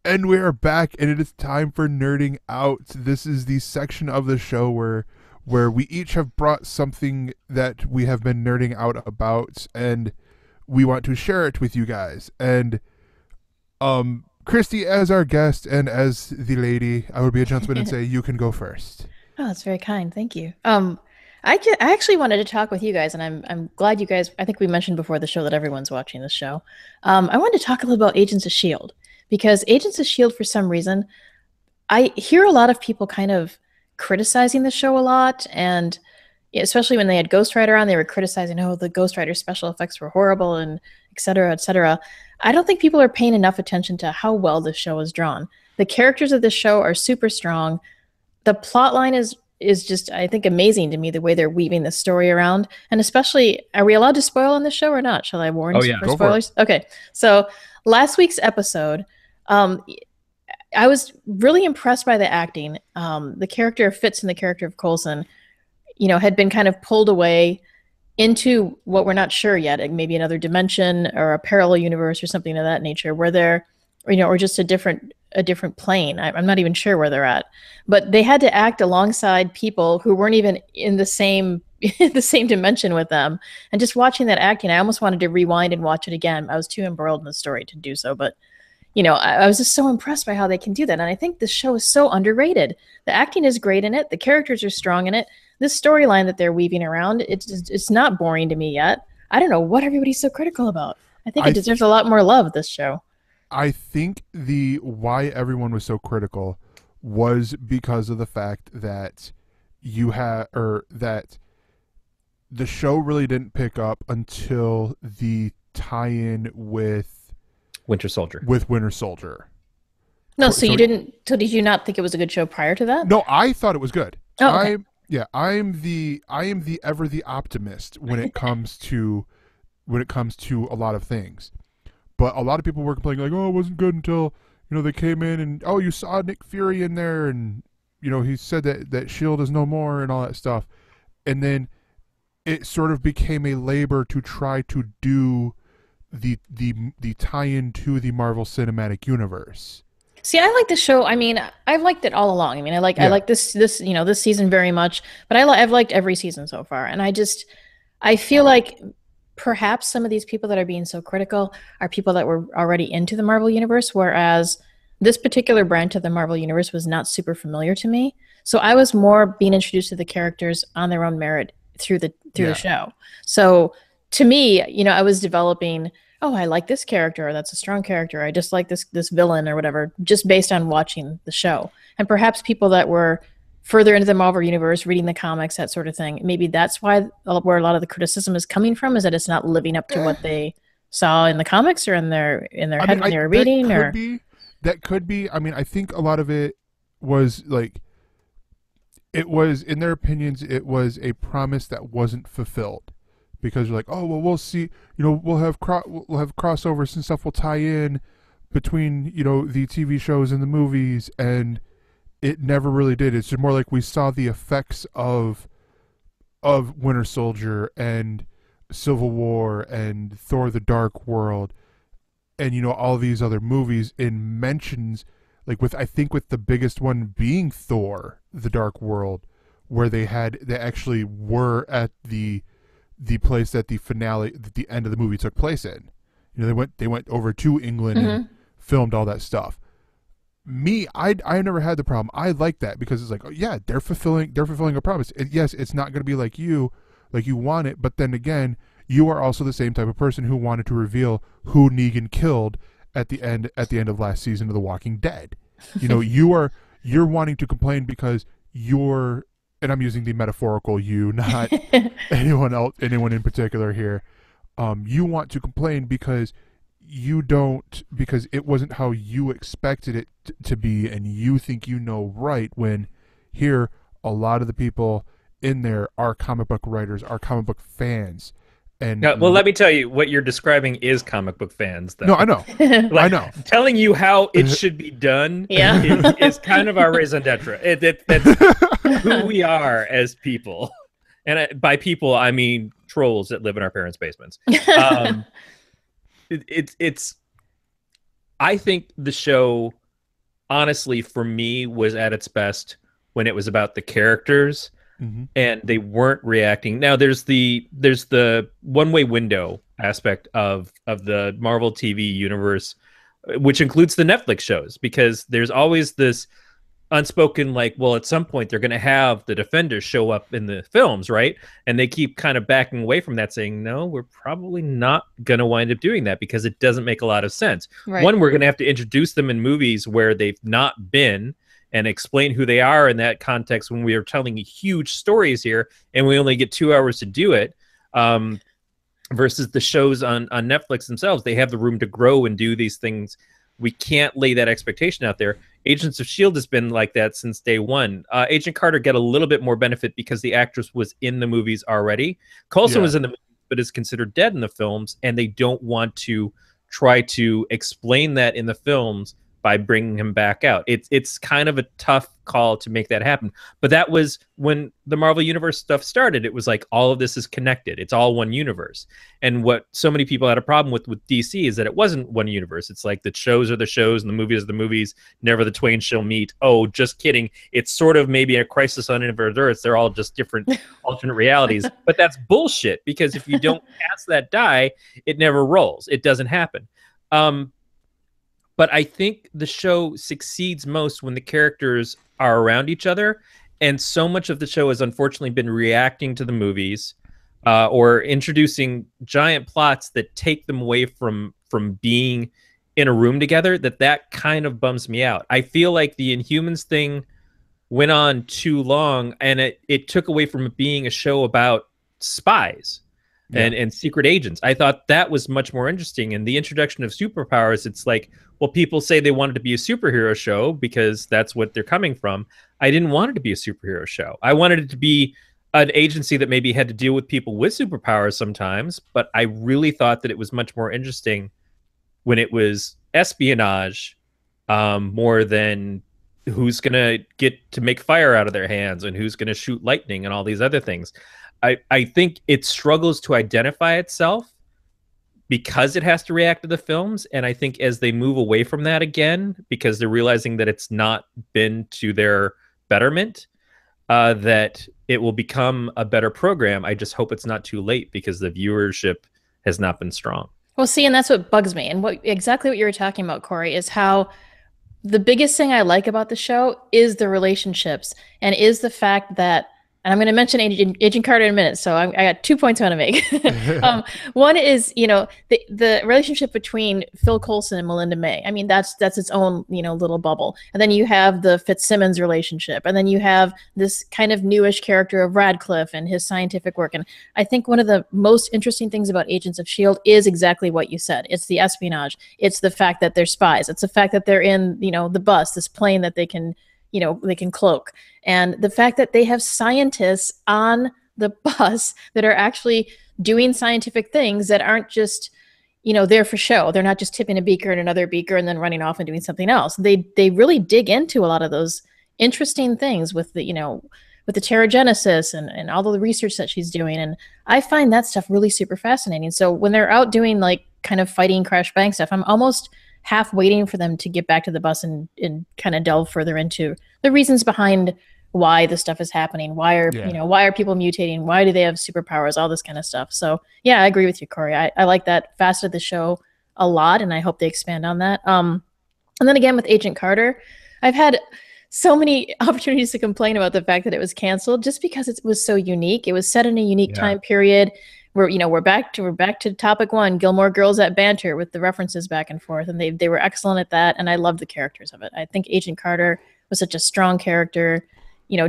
And we are back, and it is time for nerding out. This is the section of the show where we each have brought something that we have been nerding out about, and we want to share it with you guys. And Kristi, as our guest and as the lady, I would be a gentleman and say you can go first. Oh, that's very kind. Thank you. I actually wanted to talk with you guys, and I'm glad you guys. I think we mentioned before the show that everyone's watching this show. I wanted to talk a little about Agents of Shield because Agents of Shield, for some reason, I hear a lot of people kind of criticizing the show a lot, and especially when they had Ghost Rider on, they were criticizing, oh, the Ghost Rider special effects were horrible, and et cetera, et cetera. I don't think people are paying enough attention to how well this show is drawn. The characters of this show are super strong. The plot line is just, I think, amazing to me, the way they're weaving the story around. And especially, are we allowed to spoil on this show or not? Shall I warn Oh yeah. for Go for it. spoilers? Okay, so last week's episode, um, I was really impressed by the acting. The character of Fitz and the character of Coulson, had been kind of pulled away into what we're not sure yet, like maybe another dimension or a parallel universe or something of that nature, where they're, or just a different plane. I'm not even sure where they're at, but they had to act alongside people who weren't even in the same the same dimension with them. And just watching that acting, I almost wanted to rewind and watch it again. I was too embroiled in the story to do so, but I was just so impressed by how they can do that. And I think this show is so underrated. The acting is great in it. The characters are strong in it. This storyline that they're weaving around, it's not boring to me yet. I don't know what everybody's so critical about. I think it I deserves a lot more love, this show. I think the why everyone was so critical was because of the fact that you had or that the show really didn't pick up until the tie-in Winter Soldier. with Winter Soldier. No, so So did you not think it was a good show prior to that? no, I thought it was good. Oh, okay. I am the ever the optimist when it comes to a lot of things. But a lot of people were complaining like, "Oh, it wasn't good until they came in and oh, you saw Nick Fury in there and he said that Shield is no more and all that stuff." And then it sort of became a labor to try to do the tie-in to the Marvel Cinematic Universe. See, I like the show. I mean, I've liked it all along. I mean, I Yeah. like this season very much, but I've liked every season so far. And I feel like perhaps some of these people that are being so critical are people that were already into the Marvel universe, whereas this particular branch of the Marvel universe was not super familiar to me. So I was more being introduced to the characters on their own merit through the Yeah. show. So to me, I was developing, oh, I like this character, or that's a strong character. I just like this villain or whatever, just based on watching the show. And perhaps people that were further into the Marvel universe, reading the comics, that sort of thing. Maybe that's why where a lot of the criticism is coming from, is that it's not living up to Eh, what they saw in the comics or in their I head mean, when I they were that reading. could Or be that could be. I mean, I think a lot of it was like it was in their opinions it was a promise that wasn't fulfilled because you're like, oh well, we'll see, we'll have crossovers and stuff will tie in between the TV shows and the movies, and it never really did. It's just more like we saw the effects of Winter Soldier and Civil War and Thor: The Dark World and all these other movies in mentions, like with I think with the biggest one being Thor: The Dark World, where they actually were at the place that the end of the movie took place in. They went over to England and Mhm. filmed all that stuff. I never had the problem. I like that because it's like, oh yeah, they're fulfilling a promise. Yes, it's not going to be like you want it, but then again, you are also the same type of person who wanted to reveal who Negan killed at the end of last season of The Walking Dead. You're wanting to complain because you're, and I'm using the metaphorical you, not anyone in particular here. You want to complain because because it wasn't how you expected it to be, and you think right, when here a lot of the people in there are comic book writers, are comic book fans, and Well, let me tell you, what you're describing is comic book fans, no, though. I Like know. telling you how it should be done Yeah. is kind of our raison d'etre. That's who we are as people, and by people I mean trolls that live in our parents' basements. Um, it's I think the show honestly, for me, was at its best when it was about the characters Mm-hmm. and they weren't reacting. Now there's the one-way window aspect of the Marvel TV universe, which includes the Netflix shows, because there's always this unspoken, like, well, at some point they're going to have the Defenders show up in the films, right? And they keep kind of backing away from that, saying, no, we're probably not going to wind up doing that because it doesn't make a lot of sense. Right. One, we're going to have to introduce them in movies where they've not been and explain who they are in that context when we are telling huge stories here and we only get 2 hours to do it. Versus the shows on Netflix themselves, they have the room to grow and do these things. We can't lay that expectation out there. Agents of S.H.I.E.L.D. has been like that since day one. Agent Carter get a little bit more benefit because the actress was in the movies already. Coulson was in the movies, but is considered dead in the films, and they don't want to try to explain that in the films by bringing him back out. It's kind of a tough call to make that happen. But that was when the Marvel Universe stuff started. It was like all of this is connected. It's all one universe. And what so many people had a problem with DC is that it wasn't one universe. It's like the shows are the shows and the movies are the movies. Never the twain shall meet. Oh, just kidding. It's sort of maybe a Crisis on Infinite Earths. They're all just different alternate realities. But that's bullshit, because if you don't cast that die, it never rolls. It doesn't happen. But I think the show succeeds most when the characters are around each other. And so much of the show has unfortunately been reacting to the movies or introducing giant plots that take them away from being in a room together, that kind of bums me out. I feel like the Inhumans thing went on too long, and it took away from it being a show about spies and secret agents. I thought that was much more interesting. And the introduction of superpowers, it's like, well, people say they wanted to be a superhero show because that's what they're coming from. I didn't want it to be a superhero show. I wanted it to be an agency that maybe had to deal with people with superpowers sometimes, but I really thought that it was much more interesting when it was espionage, more than who's going to get to make fire out of their hands and who's going to shoot lightning and all these other things. I think it struggles to identify itself because it has to react to the films. And I think as they move away from that again, because they're realizing that it's not been to their betterment, that it will become a better program. I just hope it's not too late, because the viewership has not been strong. Well, see, and that's what bugs me. And exactly what you were talking about, Corey, is how the biggest thing I like about the show is the relationships, and is the fact that, and I'm going to mention Agent Carter in a minute, so I got 2 points I want to make. One is, the relationship between Phil Coulson and Melinda May. I mean, that's its own, little bubble. And then you have the Fitzsimmons relationship, and then you have this kind of newish character of Radcliffe and his scientific work. And I think one of the most interesting things about Agents of S.H.I.E.L.D. is exactly what you said. It's the espionage. It's the fact that they're spies. It's the fact that they're in, the bus, this plane that they can cloak. And the fact that they have scientists on the bus that are actually doing scientific things that aren't just, there for show. They're not just tipping a beaker in another beaker and then running off and doing something else. They really dig into a lot of those interesting things with the, with the Terrigenesis and all the research that she's doing. And I find that stuff really super fascinating. So when they're out doing like kind of fighting Crash Bang stuff, I'm almost half waiting for them to get back to the bus and kind of delve further into the reasons behind why this stuff is happening. Why are people mutating? Why do they have superpowers? All this kind of stuff. So yeah, I agree with you, Corey. I like that facet of the show a lot, and I hope they expand on that. And then again with Agent Carter, I've had so many opportunities to complain about the fact that it was canceled just because it was so unique. It was set in a unique time period. We're back to topic one, Gilmore Girls at banter with the references back and forth, and they were excellent at that, and I love the characters of it. I think Agent Carter was such a strong character.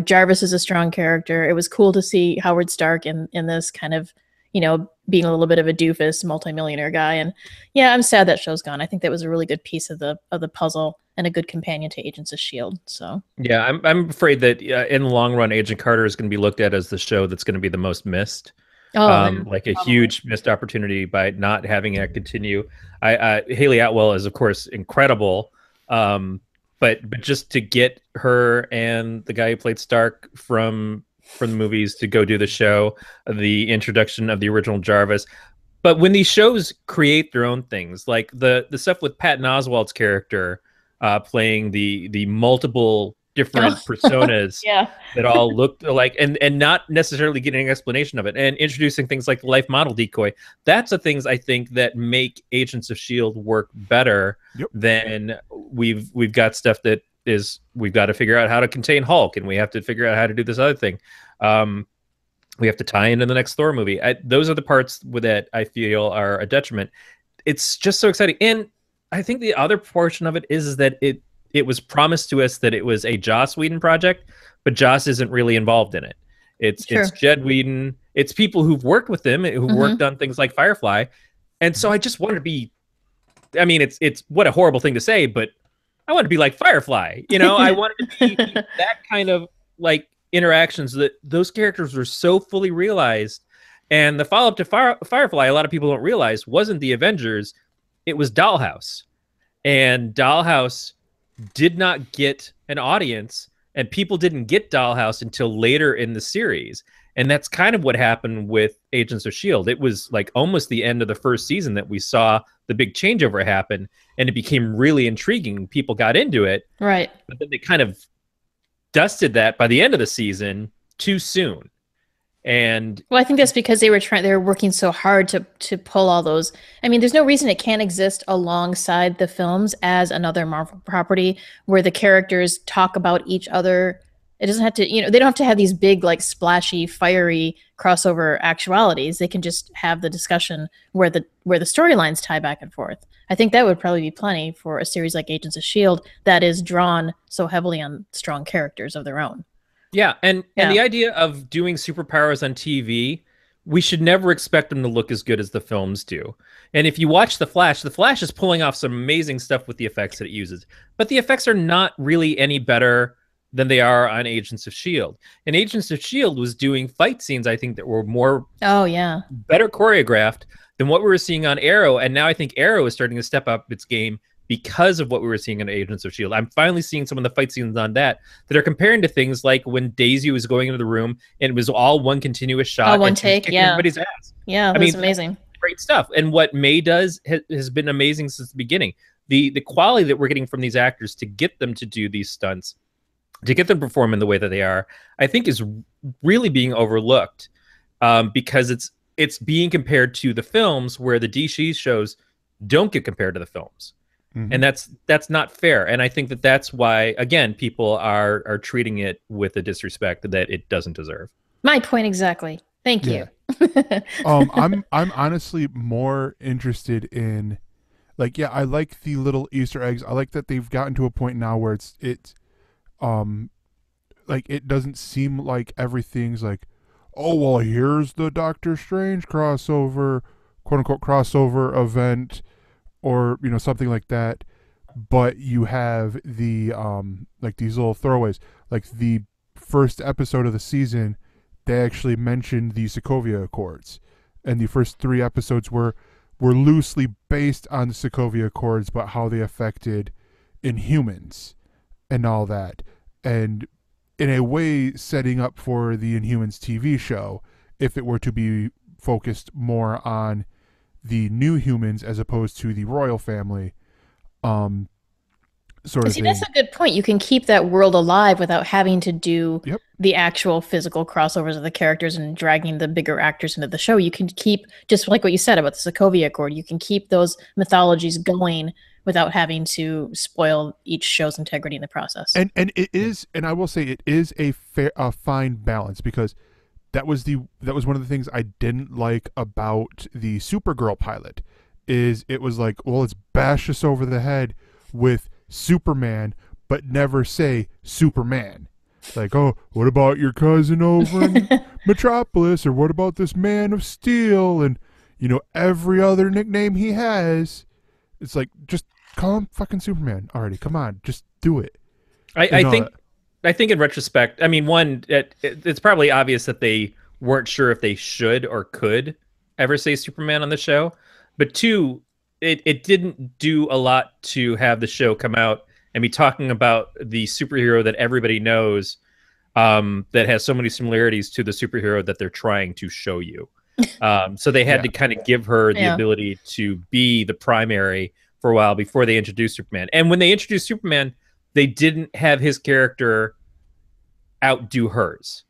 Jarvis is a strong character. It was cool to see Howard Stark in this kind of, being a little bit of a doofus multimillionaire guy. And yeah, I'm sad that show's gone. I think that was a really good piece of the puzzle and a good companion to Agents of S.H.I.E.L.D. So yeah, I'm afraid that in the long run, Agent Carter is going to be looked at as the show that's going to be the most missed. Like a huge missed opportunity by not having it continue. Haley Atwell is of course incredible, but just to get her and the guy who played Stark from the movies to go do the show, the introduction of the original Jarvis. But when these shows create their own things, like the stuff with Patton Oswalt's character, playing the multiple different personas Yeah. that all looked alike, and not necessarily getting an explanation of it, and introducing things like the life model decoy. That's the things I think that make Agents of S.H.I.E.L.D. work better than we've got stuff that is, we've got to figure out how to contain Hulk, and we have to figure out how to do this other thing. We have to tie into the next Thor movie. Those are the parts that I feel are a detriment. It's just so exciting. And I think the other portion of it is that it was promised to us that it was a Joss Whedon project, but Joss isn't really involved in it. It's Jed Whedon. It's people who've worked with him, who worked on things like Firefly. And so I just wanted to be, I mean, it's what a horrible thing to say, but I want to be like Firefly. You know, I wanted to be that kind of like interactions, that those characters were so fully realized. And the follow-up to Firefly, a lot of people don't realize, wasn't the Avengers, it was Dollhouse. And Dollhouse did not get an audience, and people didn't get Dollhouse until later in the series. And that's kind of what happened with Agents of S.H.I.E.L.D. It was like almost the end of the first season that we saw the big changeover happen, and it became really intriguing. People got into it. Right. But then they kind of dusted that by the end of the season too soon. And well, I think that's because they were working so hard to pull all those. I mean, there's no reason it can't exist alongside the films as another Marvel property where the characters talk about each other. It doesn't have to, you know, they don't have to have these big, like, splashy, fiery crossover actualities. They can just have the discussion where the storylines tie back and forth. I think that would probably be plenty for a series like Agents of S.H.I.E.L.D. that is drawn so heavily on strong characters of their own. Yeah, and the idea of doing superpowers on TV, we should never expect them to look as good as the films do. And if you watch The Flash is pulling off some amazing stuff with the effects that it uses. But the effects are not really any better than they are on Agents of S.H.I.E.L.D. And Agents of S.H.I.E.L.D. was doing fight scenes, I think, that were better choreographed than what we were seeing on Arrow. And now I think Arrow is starting to step up its game because of what we were seeing in Agents of S.H.I.E.L.D. I'm finally seeing some of the fight scenes on that are comparing to things like when Daisy was going into the room and it was all one continuous shot. One take, everybody's ass. Yeah, that's amazing. Great stuff. And what May does has been amazing since the beginning. The quality that we're getting from these actors to get them to do these stunts, to get them to perform in the way that they are, I think is really being overlooked, because it's being compared to the films where the DC shows don't get compared to the films. And that's not fair. And I think that's why, again, people are treating it with a disrespect that it doesn't deserve. My point exactly. Thank you. I'm honestly more interested in, like, I like the little Easter eggs. I like that they've gotten to a point now where it's like, it doesn't seem like everything's like, oh, well, here's the Doctor Strange crossover, quote unquote crossover event, or, you know, something like that. But you have the like these little throwaways, like the first episode of the season, they actually mentioned the Sokovia Accords, and the first 3 episodes were loosely based on the Sokovia Accords, but how they affected Inhumans and all that, and in a way setting up for the Inhumans TV show if it were to be focused more on the new humans as opposed to the royal family, sort of thing. That's a good point. You can keep that world alive without having to do the actual physical crossovers of the characters and dragging the bigger actors into the show. You can keep, just like what you said about the Sokovia Accord, you can keep those mythologies going without having to spoil each show's integrity in the process. And it is, and I will say it is a fine balance, because that was one of the things I didn't like about the Supergirl pilot, is it was like, well, let's bash us over the head with Superman, but never say Superman. Like, oh, what about your cousin over in Metropolis, or what about this Man of Steel, and, you know, every other nickname he has. It's like, just call him fucking Superman already. Come on, just do it. I think in retrospect, I mean, one, it's probably obvious that they weren't sure if they should or could ever say Superman on the show. But 2, it didn't do a lot to have the show come out and be talking about the superhero that everybody knows, that has so many similarities to the superhero that they're trying to show you. So they had to kind of give her the ability to be the primary for a while before they introduced Superman. And when they introduced Superman, they didn't have his character outdo hers.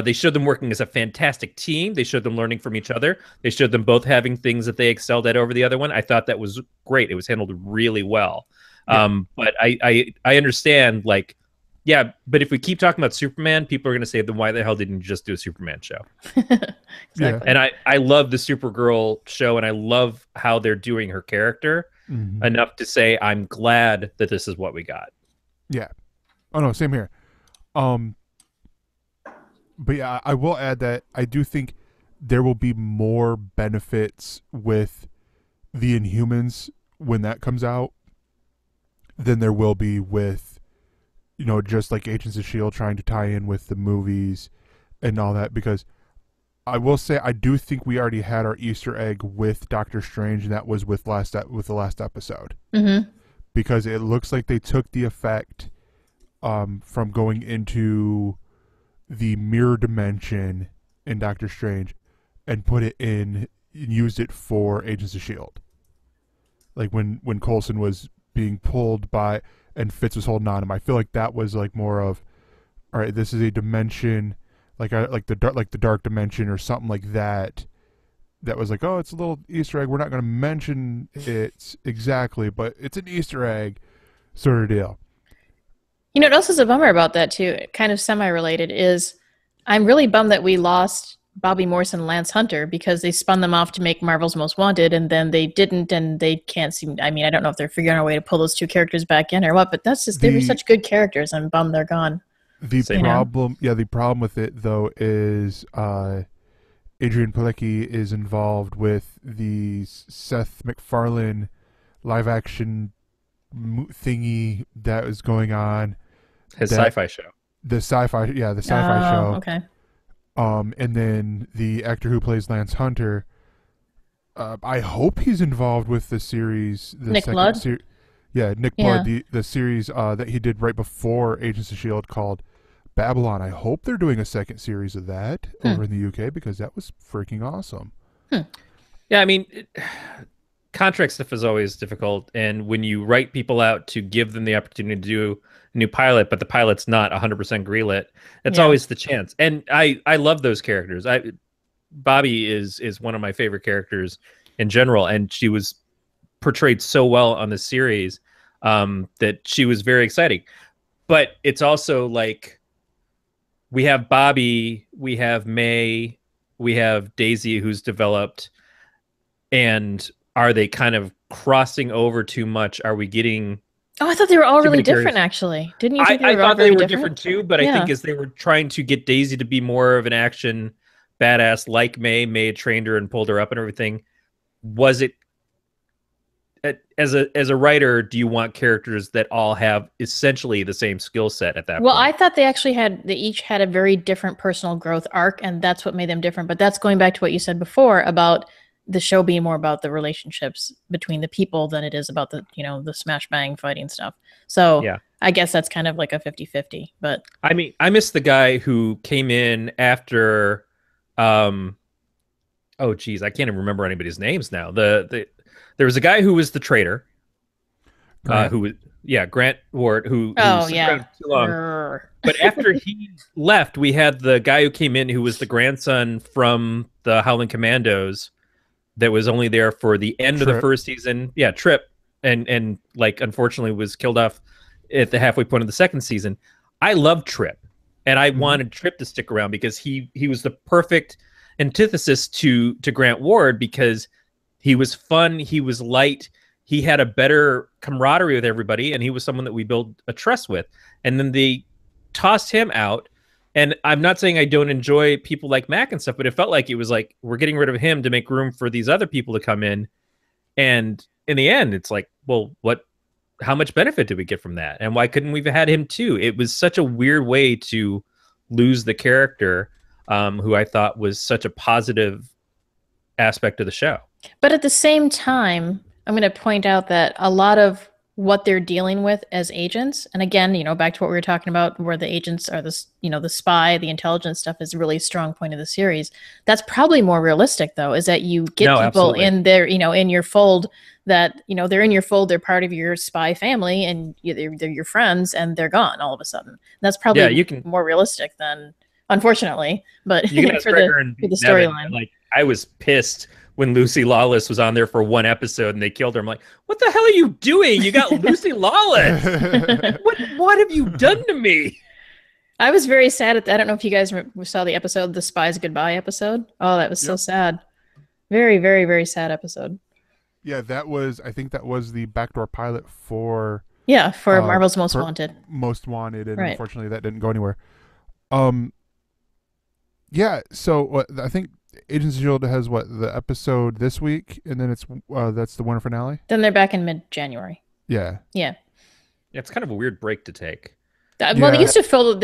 They showed them working as a fantastic team. They showed them learning from each other. They showed them both having things that they excelled at over the other one. I thought that was great. It was handled really well. Yeah. But I understand, like, yeah, but if we keep talking about Superman, people are going to say, then why the hell didn't you just do a Superman show? Exactly. And I love the Supergirl show, and I love how they're doing her character enough to say I'm glad that this is what we got. Yeah. Oh no, same here. But yeah, I will add that I do think there will be more benefits with the Inhumans when that comes out than there will be with, you know, just like Agents of S.H.I.E.L.D. trying to tie in with the movies and all that, because I will say I do think we already had our Easter egg with Doctor Strange, and that was with the last episode. Mm-hmm. Because it looks like they took the effect from going into the mirror dimension in Doctor Strange and put it in and used it for Agents of S.H.I.E.L.D. Like when Coulson was being pulled by and Fitz was holding on him, I feel like that was like more of, all right, this is a dimension like the dark dimension or something like that. That was like, oh, it's a little Easter egg. We're not going to mention it exactly, but it's an Easter egg sort of deal. You know what else is a bummer about that too, kind of semi-related, is I'm really bummed that we lost Bobby Morse and Lance Hunter because they spun them off to make Marvel's Most Wanted, and then they didn't, and they can't seem. I mean, I don't know if they're figuring out a way to pull those two characters back in or what, but that's just they were such good characters. I'm bummed they're gone. The problem with it though is Adrian Palicki is involved with the Seth MacFarlane live action thingy that is going on. His sci-fi show. The sci-fi show. Okay. And then the actor who plays Lance Hunter, I hope he's involved with the series. Nick Blood? Nick Blood, the series that he did right before Agents of S.H.I.E.L.D. called Babylon. I hope they're doing a second series of that over in the UK because that was freaking awesome. Yeah, I mean, contract stuff is always difficult, and when you write people out to give them the opportunity to do a new pilot, but the pilot's not 100% greenlit, that's always the chance. And I love those characters. Bobby is one of my favorite characters in general, and she was portrayed so well on the series that she was very exciting. But it's also like we have Bobby, we have May, we have Daisy, who's developed, and are they kind of crossing over too much? Are we getting... Oh, I thought they were all really different, actually. Didn't you think they were all very different too, but I think as they were trying to get Daisy to be more of an action badass like May had trained her and pulled her up and everything. Was it... As a writer, do you want characters that all have essentially the same skill set at that point? Well, I thought they each had a very different personal growth arc, and that's what made them different. But that's going back to what you said before about the show being more about the relationships between the people than it is about the, the smash bang fighting stuff. So yeah. I guess that's kind of like a 50-50, but I mean, I miss the guy who came in after, oh geez, I can't even remember anybody's names now. There was a guy who was the traitor, Grant Ward, who stuck around too long. But after he left, we had the guy who came in who was the grandson from the Howling Commandos, that was only there for the end of the first season. Yeah, Trip, and like unfortunately was killed off at the halfway point of the second season. I loved Trip, and I wanted Trip to stick around because he was the perfect antithesis to Grant Ward, because he was fun, he was light, he had a better camaraderie with everybody, and he was someone that we built a trust with. And then they tossed him out. And I'm not saying I don't enjoy people like Mac and stuff, but it felt like it was like, we're getting rid of him to make room for these other people to come in. And in the end, it's like, well, how much benefit did we get from that? And why couldn't we have had him too? It was such a weird way to lose the character, who I thought was such a positive aspect of the show. But at the same time, I'm going to point out that a lot of what they're dealing with as agents. And again, back to what we were talking about, where the agents are this, the spy, the intelligence stuff is a really strong point of the series. That's probably more realistic, though, is that you get people absolutely. in there, in your fold that, they're in your fold, they're part of your spy family, and they're your friends, and they're gone all of a sudden. That's probably more realistic than, unfortunately, but you can for the storyline. Like, I was pissed when Lucy Lawless was on there for one episode and they killed her. I'm like, what the hell are you doing? You got Lucy Lawless. What have you done to me? I was very sad at that. I don't know if you guys saw the episode, the Spies Goodbye episode. Oh, that was so sad. Very, very, very sad episode. Yeah, I think that was the backdoor pilot for... Yeah, for Marvel's Most Wanted. Most Wanted, and unfortunately that didn't go anywhere. Yeah, so I think Agents of S.H.I.E.L.D. has the episode this week, and then that's the winter finale. Then they're back in mid-January. Yeah. It's kind of a weird break to take. Well, they used to fill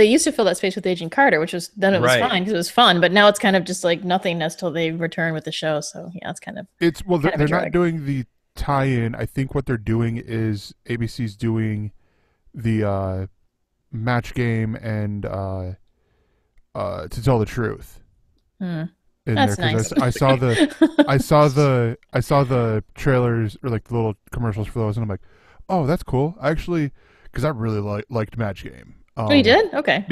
that space with Agent Carter, which was fine because it was fun. But now it's kind of just like nothingness till they return with the show. So yeah, it's kind of they're not doing the tie-in. I think what they're doing is ABC's doing the match game and To Tell the Truth. That's nice. I saw the trailers or like the little commercials for those, and I'm like, oh, that's cool. Because I really liked Match Game. Oh, you did? Okay.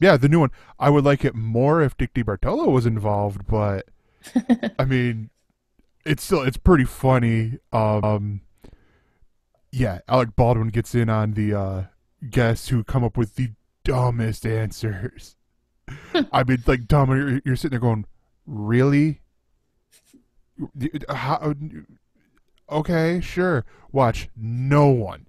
Yeah, the new one. I would like it more if Dick DiBartolo was involved, but I mean, it's pretty funny. Yeah, Alec Baldwin gets in on the guests who come up with the dumbest answers. I mean, like dumb. You're sitting there going, really? How? Okay, sure. Watch. No one.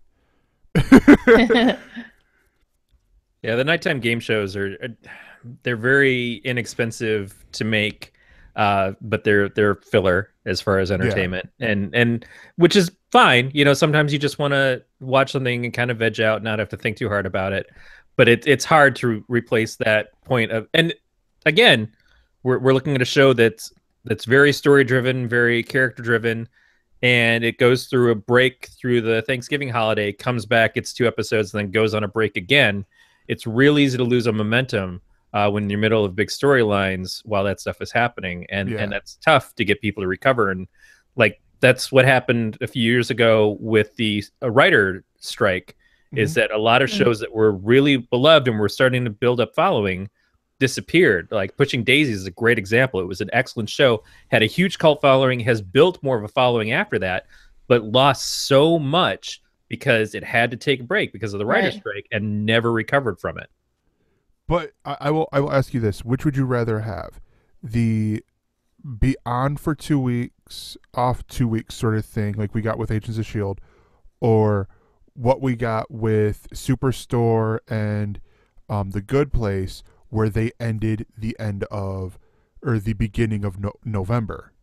Yeah, the nighttime game shows they're very inexpensive to make, but they're filler as far as entertainment, and which is fine. Sometimes you just want to watch something and kind of veg out, not have to think too hard about it. But it's hard to replace that point of. And again, we're looking at a show that's very story driven, very character driven. And it goes through a break through the Thanksgiving holiday, comes back, gets 2 episodes, and then goes on a break again. It's real easy to lose a momentum when you're middle of big storylines while that stuff is happening. And that's tough to get people to recover. And like that's what happened a few years ago with the writer strike, is that a lot of shows that were really beloved and were starting to build up following disappeared. Like Pushing Daisies is a great example. It was an excellent show, had a huge cult following, has built more of a following after that, but lost so much because it had to take a break because of the writer's strike and never recovered from it. But I will ask you this: which would you rather have, the be on for 2 weeks, off 2 weeks sort of thing, like we got with Agents of S.H.I.E.L.D., or what we got with Superstore and The Good Place, where they ended the beginning of November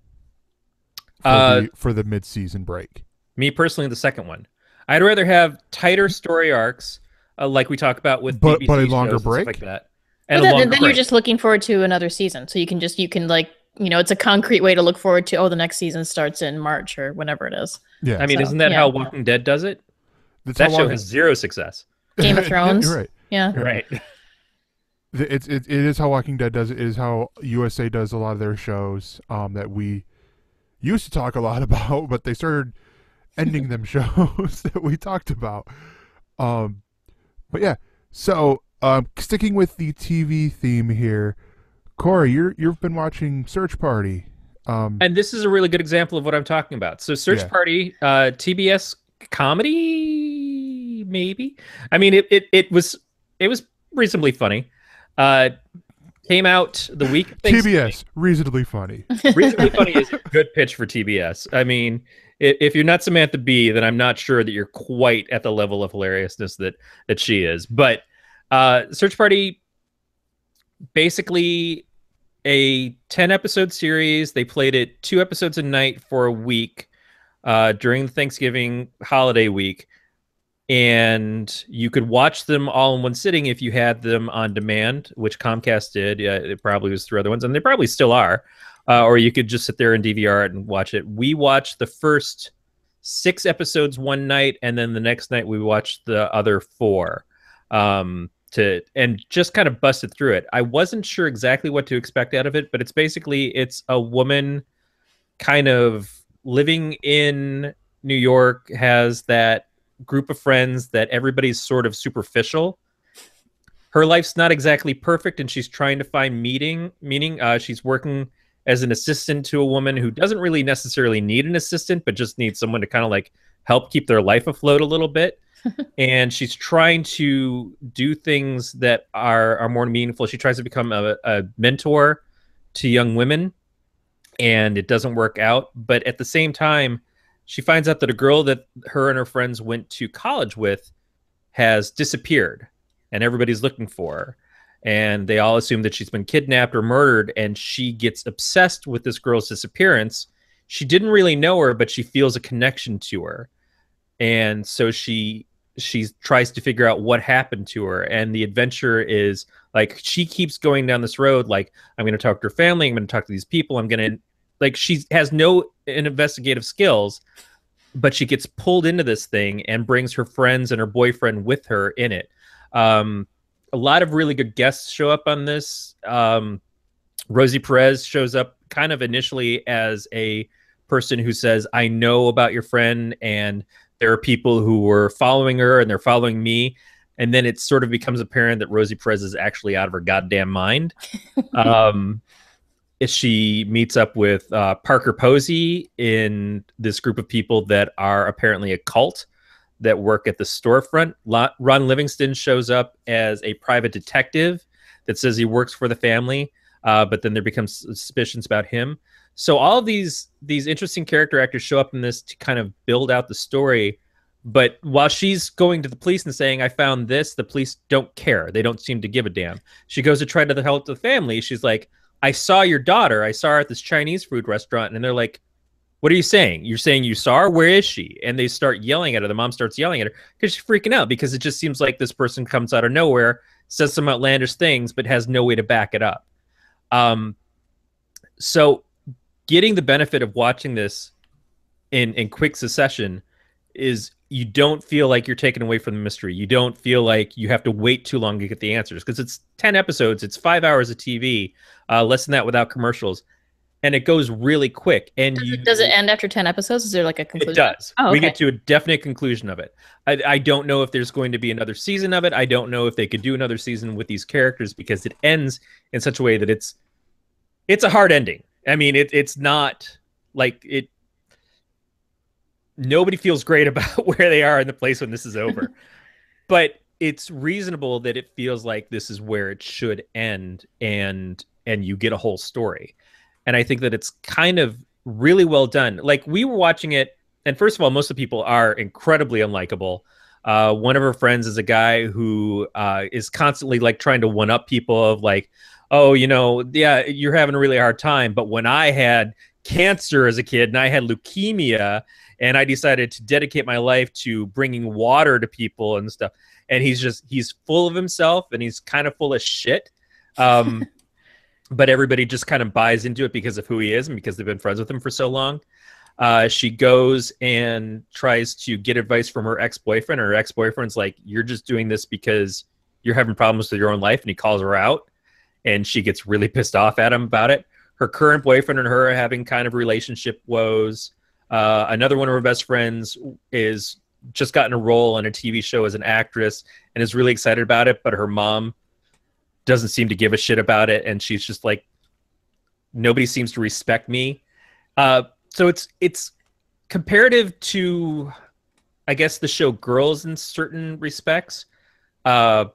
for the mid-season break? Me personally, the second one. I'd rather have tighter story arcs, like we talk about with but BBC a longer break, like that. And then you're just looking forward to another season, so you can it's a concrete way to look forward to. Oh, the next season starts in March or whenever it is. Yeah, I mean, isn't that how Walking Dead does it? That show has zero success. Game of Thrones. You're right. Yeah. Right. It is how Walking Dead does it. It is how USA does a lot of their shows that we used to talk a lot about, but they started ending them shows that we talked about. But yeah, so sticking with the TV theme here, Corey, you've been watching Search Party. And this is a really good example of what I'm talking about. So Search Party, TBS comedy, maybe. I mean, it was reasonably funny. Came out the week. TBS, reasonably funny. Reasonably funny is a good pitch for TBS. I mean, if you're not Samantha Bee, then I'm not sure that you're quite at the level of hilariousness that she is. But Search Party, basically a 10-episode series. They played it 2 episodes a night for a week during the Thanksgiving holiday week. And you could watch them all in one sitting if you had them on demand, which Comcast did. Yeah, it probably was through other ones, and they probably still are. Or you could just sit there and DVR it and watch it. We watched the first 6 episodes one night, and then the next night we watched the other 4, and just kind of busted through it. I wasn't sure exactly what to expect out of it, but it's a woman kind of living in New York, has that group of friends that everybody's sort of superficial. Her life's not exactly perfect, and she's trying to find meaning. She's working as an assistant to a woman who doesn't really necessarily need an assistant, but just needs someone to kind of like help keep their life afloat a little bit. And she's trying to do things that are more meaningful. She tries to become a mentor to young women, and it doesn't work out. But at the same time, she finds out that a girl that her and her friends went to college with has disappeared, and everybody's looking for her. And they all assume that she's been kidnapped or murdered, and she gets obsessed with this girl's disappearance. She didn't really know her, but she feels a connection to her. And so she tries to figure out what happened to her. And the adventure is like, she keeps going down this road, like, I'm going to talk to her family, I'm going to talk to these people, I'm going to, like, she has no investigative skills, but she gets pulled into this thing and brings her friends and her boyfriend with her in it. A lot of really good guests show up on this. Rosie Perez shows up kind of initially as a person who says, I know about your friend, and there are people who were following her and they're following me. And then it sort of becomes apparent that Rosie Perez is actually out of her goddamn mind. She meets up with Parker Posey in this group of people that are apparently a cult that work at the storefront. Ron Livingston shows up as a private detective that says he works for the family, but then there becomes suspicions about him. So all of these interesting character actors show up in this to kind of build out the story. But while she's going to the police and saying, I found this, the police don't care. They don't seem to give a damn. She goes to try to help the family. She's like, I saw your daughter. I saw her at this Chinese food restaurant. And they're like, what are you saying? You're saying you saw her? Where is she? And they start yelling at her. The mom starts yelling at her because she's freaking out, because it just seems like this person comes out of nowhere, says some outlandish things, but has no way to back it up. So getting the benefit of watching this in quick succession is you don't feel like you're taken away from the mystery. You don't feel like you have to wait too long to get the answers, because it's 10 episodes. It's 5 hours of TV, less than that without commercials. And it goes really quick. And does it end after 10 episodes? Is there like a conclusion? It does. Oh, okay. We get to a definite conclusion of it. I don't know if there's going to be another season of it. I don't know if they could do another season with these characters, because it ends in such a way that it's a hard ending. I mean, it's not like it. Nobody feels great about where they are in the place when this is over. But it's reasonable that it feels like this is where it should end, and you get a whole story. And I think that it's kind of really well done. Like, we were watching it, and first of all, most of the people are incredibly unlikable. One of her friends is a guy who is constantly like trying to one up people of like, oh, you know, yeah, you're having a really hard time. But when I had cancer as a kid and I had leukemia and I decided to dedicate my life to bringing water to people and stuff. And he's full of himself, and he's kind of full of shit. But everybody just kind of buys into it because of who he is and because they've been friends with him for so long. She goes and tries to get advice from her ex-boyfriend. Her ex-boyfriend's like, you're just doing this because you're having problems with your own life. And he calls her out, and she gets really pissed off at him about it. Her current boyfriend and her are having kind of relationship woes. Another one of her best friends is just gotten a role on a TV show as an actress and is really excited about it, but her mom doesn't seem to give a shit about it, and she's just like, nobody seems to respect me. So it's comparative to, I guess, the show Girls in certain respects, but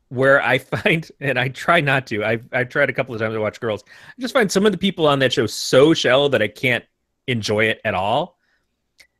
where I find, and I try not to, I've tried a couple of times to watch Girls, I just find some of the people on that show so shallow that I can't enjoy it at all.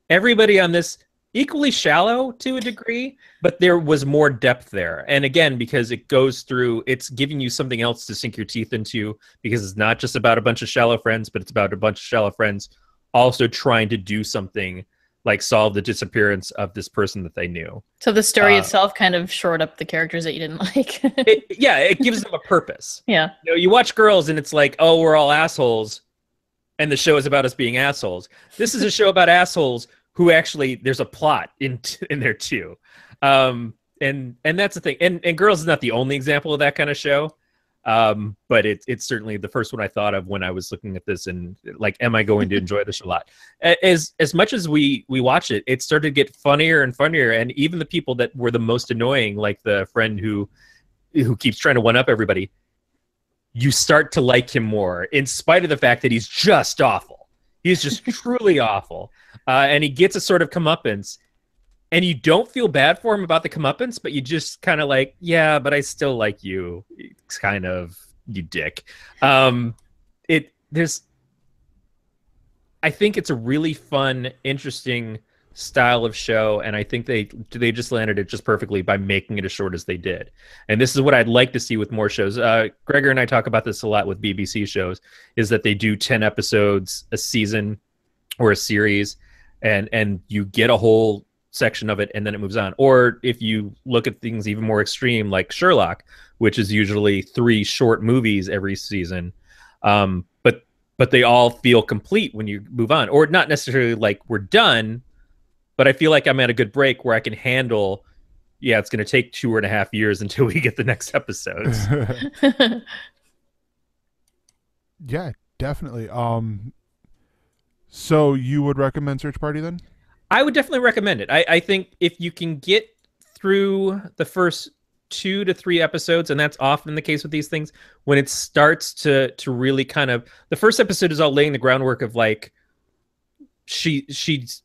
Everybody on this equally shallow to a degree, but there was more depth there. And again, because it goes through, it's giving you something else to sink your teeth into, because it's not just about a bunch of shallow friends, but it's about a bunch of shallow friends also trying to do something like solve the disappearance of this person that they knew. So the story itself kind of shored up the characters that you didn't like. it gives them a purpose. Yeah. You know, you watch Girls and it's like, oh, we're all assholes, and the show is about us being assholes. This is a show about assholes who actually there's a plot in there too. And that's the thing. And Girls is not the only example of that kind of show. But it's certainly the first one I thought of when I was looking at this, and like, am I going to enjoy this a lot? As much as we watch it, it started to get funnier and funnier, and even the people that were the most annoying, like the friend who keeps trying to one up everybody, you start to like him more, in spite of the fact that he's just awful. He's just truly awful, and he gets a sort of comeuppance. And you don't feel bad for him about the comeuppance, but you just kind of like, yeah, but I still like you. It's kind of, you dick. I think it's a really fun, interesting style of show, and I think they just landed it just perfectly by making it as short as they did. And this is what I'd like to see with more shows. Gregor and I talk about this a lot with BBC shows, is that they do 10 episodes a season or a series, and you get a whole section of it and then it moves on. Or if you look at things even more extreme, like Sherlock, which is usually 3 short movies every season, but they all feel complete when you move on. Or not necessarily like we're done, but I feel like I'm at a good break where I can handle, yeah, it's going to take 2.5 years until we get the next episodes. Yeah, definitely. So you would recommend Search Party then? I would definitely recommend it. I think if you can get through the first 2 to 3 episodes, and that's often the case with these things, when it starts to really kind of, the first episode is all laying the groundwork of like, she's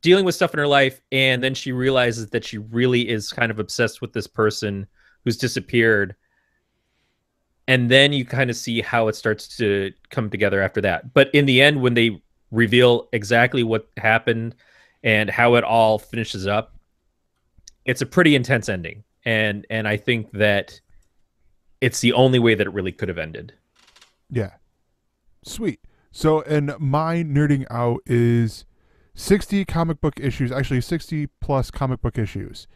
dealing with stuff in her life, and then she realizes that she really is kind of obsessed with this person who's disappeared. And then you kind of see how it starts to come together after that. But in the end, when they reveal exactly what happened and how it all finishes up, it's a pretty intense ending. And I think that it's the only way that it really could have ended. Yeah. Sweet. So, and my nerding out is 60 comic book issues, actually 60 plus comic book issues.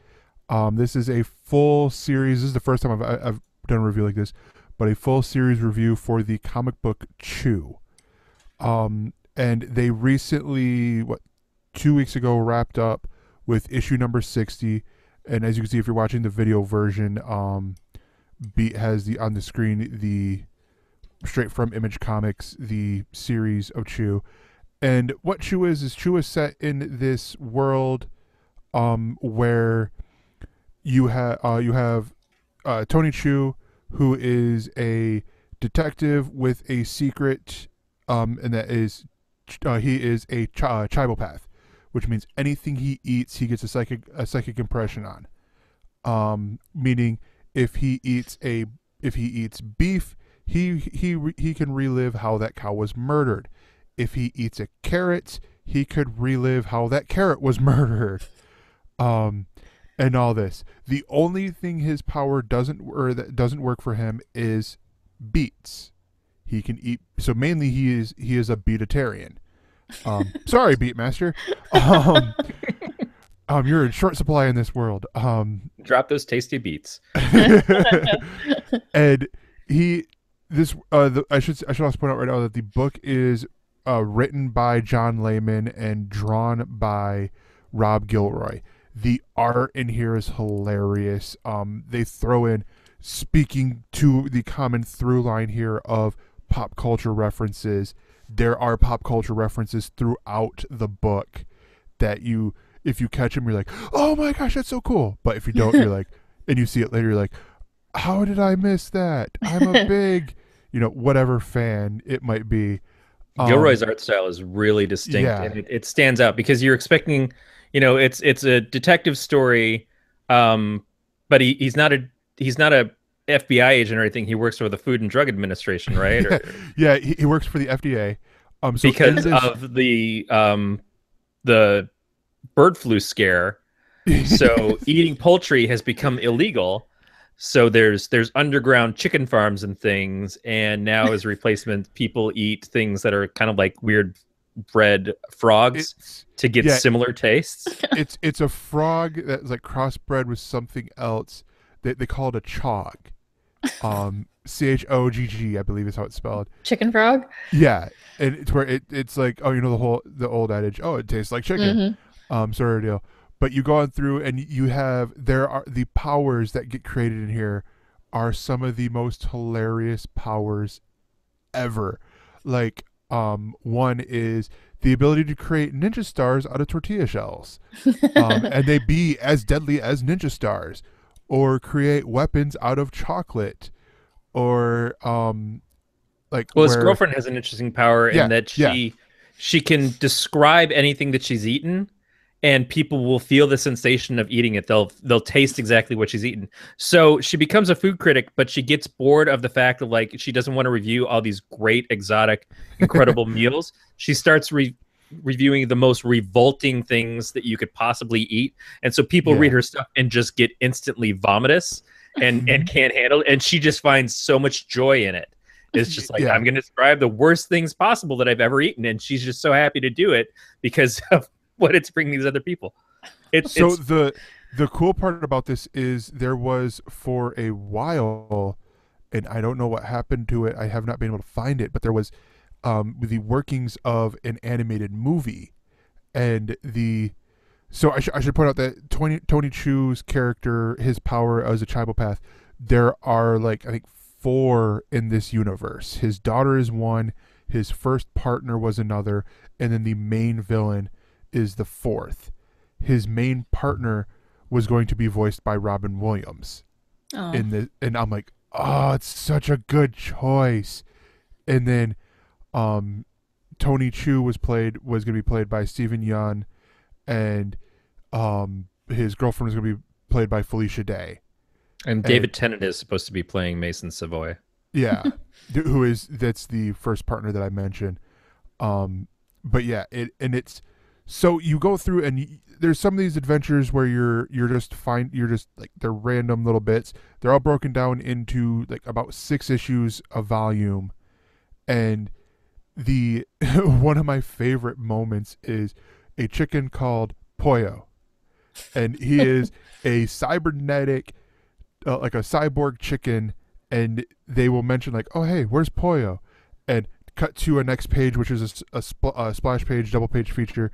This is a full series. This is the first time I've done a review like this, but a full series review for the comic book Chew. And they recently, 2 weeks ago, wrapped up with issue number 60. And as you can see, if you're watching the video version, Beat has on the screen the straight from Image Comics, the series of Chew. And what Chew is Chew is set in this world where you have Tony Chew, who is a detective with a secret, and that is he is a chibopath, which means anything he eats, he gets a psychic impression on. Meaning, if he eats beef, he can relive how that cow was murdered. If he eats a carrot, he could relive how that carrot was murdered. And all this. The only thing his power that doesn't work for him is beets. He can eat. So mainly he is a beatitarian. Sorry, Beatmaster. You're in short supply in this world. Drop those tasty beats. And I should also point out right now that the book is written by John Layman and drawn by Rob Gilroy. The art in here is hilarious. They throw in, speaking to the common through line here of pop culture references. There are pop culture references throughout the book that if you catch them, you're like, oh my gosh, that's so cool. But if you don't, you're like, and you see it later, you're like, how did I miss that? I'm a big, whatever fan it might be. Gilroy's art style is really distinct, and it stands out because you're expecting, it's a detective story, but he's not a FBI agent or anything. He works for the Food and Drug Administration, right? Yeah, he works for the FDA. So because of the bird flu scare, so eating poultry has become illegal. So there's underground chicken farms and things, and now as replacement, people eat things that are kind of like weird bred frogs to get similar tastes. It's a frog that's like crossbred with something else. They call it a chog. CHOGG, I believe is how it's spelled. Chicken frog. Yeah, and it's where it's like, oh, the old adage, oh, it tastes like chicken, sort of deal. But you go on through and you have there are the powers that get created in here are some of the most hilarious powers ever. Like, one is the ability to create ninja stars out of tortilla shells, and they be as deadly as ninja stars, or create weapons out of chocolate, or like Well, his where girlfriend has an interesting power in that she can describe anything that she's eaten, and people will feel the sensation of eating it. They'll taste exactly what she's eaten. So she becomes a food critic, but she gets bored of the fact of like she doesn't want to review all these great, exotic, incredible meals. She starts reviewing the most revolting things that you could possibly eat, and so people read her stuff and just get instantly vomitous and can't handle it. And she just finds so much joy in it. It's just like, I'm going to describe the worst things possible that I've ever eaten, and she's just so happy to do it because of what it's bringing these other people. The cool part about this is there was for a while, and I don't know what happened to it. I have not been able to find it, but there was the workings of an animated movie, and so I should point out that Tony Chu's character, his power as a chibopath, there are like I think 4 in this universe. His daughter is one, his first partner was another, and then the main villain is the 4th. His main partner was going to be voiced by Robin Williams. And I'm like, oh, it's such a good choice. And then Tony Chu was going to be played by Steven Yeun, and his girlfriend was going to be played by Felicia Day. And David Tennant is supposed to be playing Mason Savoy. Yeah, that's the first partner that I mentioned. But yeah, it's so you go through and there's some of these adventures where you're just like they're random little bits. They're all broken down into like about 6 issues a volume, and the one of my favorite moments is a chicken called Pollo, and he is a cybernetic, like a cyborg chicken, and they will mention like, oh hey, where's Pollo, and cut to a next page, which is a splash page, double page feature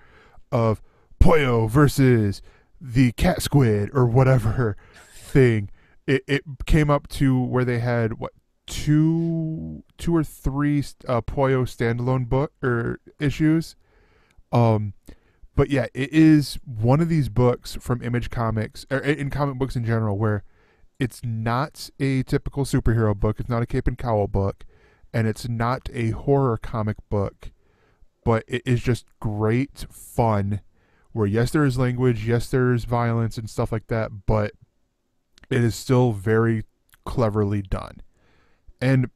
of Pollo versus the cat squid or whatever thing. It came up to where they had what two or three Pollo standalone book or issues. But yeah, it is one of these books from Image Comics or in comic books in general where it's not a typical superhero book. It's not a cape and cowl book, and it's not a horror comic book, but it is just great fun where yes, there is language, yes, there is violence and stuff like that, but it is still very cleverly done. And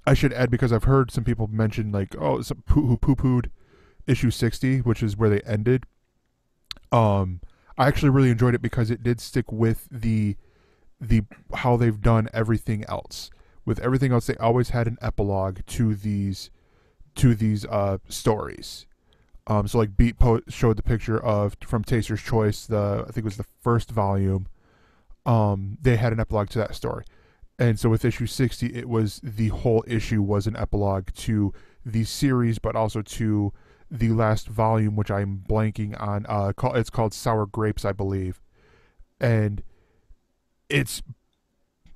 I should add, because I've heard some people mention like, oh, who poo-pooed issue 60, which is where they ended. I actually really enjoyed it because it did stick with the how they've done everything else. With everything else, they always had an epilogue to these stories. So like Beat showed the picture of from Taster's Choice, I think it was the first volume. They had an epilogue to that story, and so with issue 60, it was the whole issue was an epilogue to the series, but also to the last volume, which I'm blanking on. It's called Sour Grapes, I believe, and it's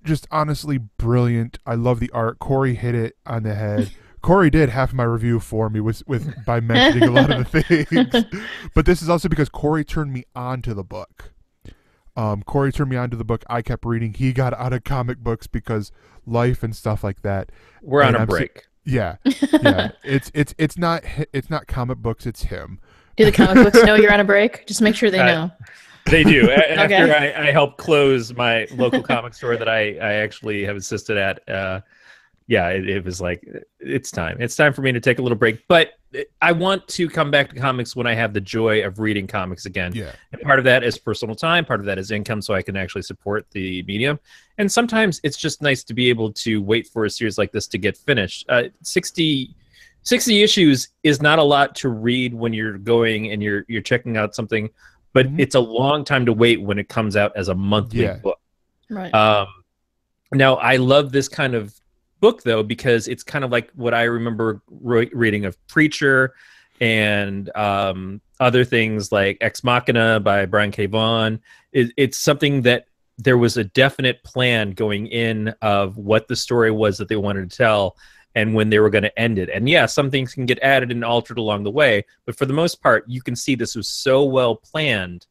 just honestly brilliant. I love the art. Corey hit it on the head. Corey did half of my review for me with by mentioning a lot of the things, but this is also because Corey turned me on to the book. Corey turned me on to the book. I kept reading. He got out of comic books because life and stuff like that. We're on a break. Yeah. It's not comic books. It's him. Do the comic books know you're on a break? Just make sure they know. They do. After I help close my local comic store that I actually have assisted at. It was like, it's time. It's time for me to take a little break. But I want to come back to comics when I have the joy of reading comics again. Yeah. And part of that is personal time. Part of that is income, so I can actually support the medium. And sometimes it's just nice to be able to wait for a series like this to get finished. 60 issues is not a lot to read when you're going and you're checking out something, but it's a long time to wait when it comes out as a monthly book. Right. Now, I love this kind of book though because it's kind of like what I remember reading of Preacher and other things like Ex Machina by Brian K. Vaughan. It's something that there was a definite plan going in of what the story was that they wanted to tell and when they were going to end it. And yeah, some things can get added and altered along the way, but for the most part, you can see this was so well planned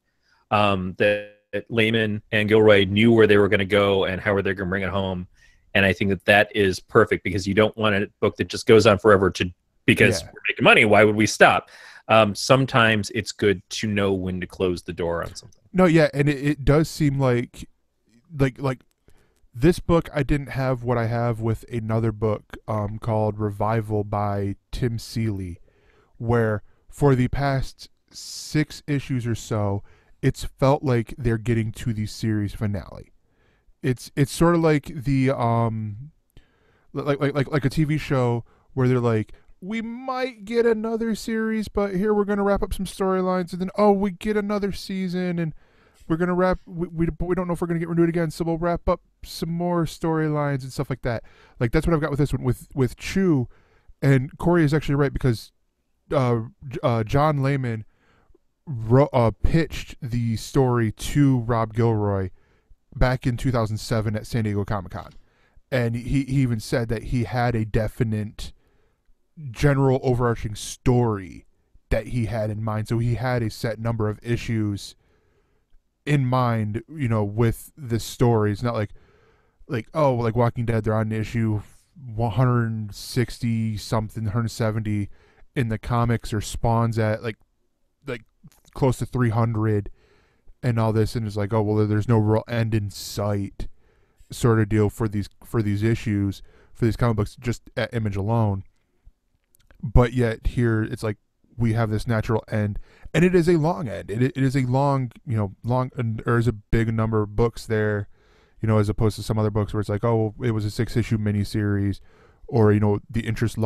that Lehman and Gilroy knew where they were going to go and how they were going to bring it home. And I think that that is perfect because you don't want a book that just goes on forever because we're making money. Why would we stop? Sometimes it's good to know when to close the door on something. No, yeah, and it does seem like this book, I didn't have what I have with another book called Revival by Tim Seeley, where for the past 6 issues or so, it's felt like they're getting to the series finale. It's sort of like the like a TV show where they're like, we might get another series, but here we're gonna wrap up some storylines, and then we get another season, and we're gonna wrap. We don't know if we're gonna get renewed again, so we'll wrap up some more storylines and stuff like that. Like that's what I've got with this one with Chew, and Corey is actually right because John Layman pitched the story to Rob Gilroy back in 2007 at San Diego Comic-Con, and he even said that he had a definite general overarching story that he had in mind, so he had a set number of issues in mind, with this story. It's not like Walking Dead, they're on issue 160 something, 170 in the comics, or Spawn's at like close to 300 and all this, and it's like, oh well, there's no real end in sight sort of deal for these issues, for these comic books, just at Image alone. But yet here it's like we have this natural end, and it is a long end. It is a long, and there's a big number of books there, as opposed to some other books where it's like, oh, it was a 6-issue miniseries, or the interest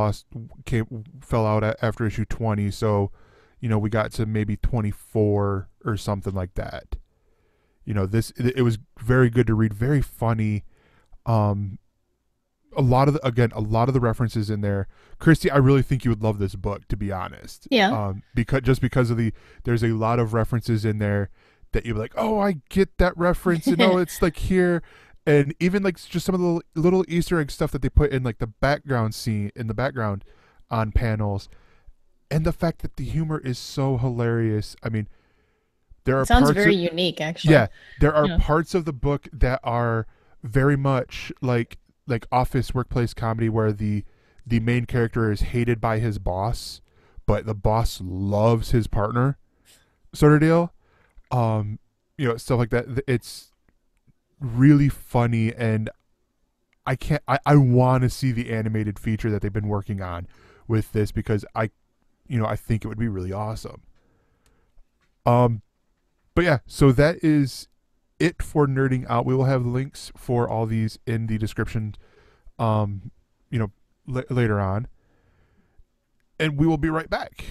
fell out after issue 20, so we got to maybe 24 or something like that. It was very good to read, very funny. A lot of the references in there, Kristi, I really think you would love this book, to be honest. Yeah. Because of there's a lot of references in there that you're like, oh, I get that reference, it's like here, and even like just some of the little Easter egg stuff that they put in, like the background on panels, and the fact that the humor is so hilarious. I mean, there are sounds very unique, actually. Yeah, there are parts of the book that are very much like office workplace comedy, where the main character is hated by his boss, but the boss loves his partner, sort of deal. Stuff like that. It's really funny, and I want to see the animated feature that they've been working on with this, because I think it would be really awesome. But yeah, so that is it for Nerding Out. We will have links for all these in the description, later on. And we will be right back.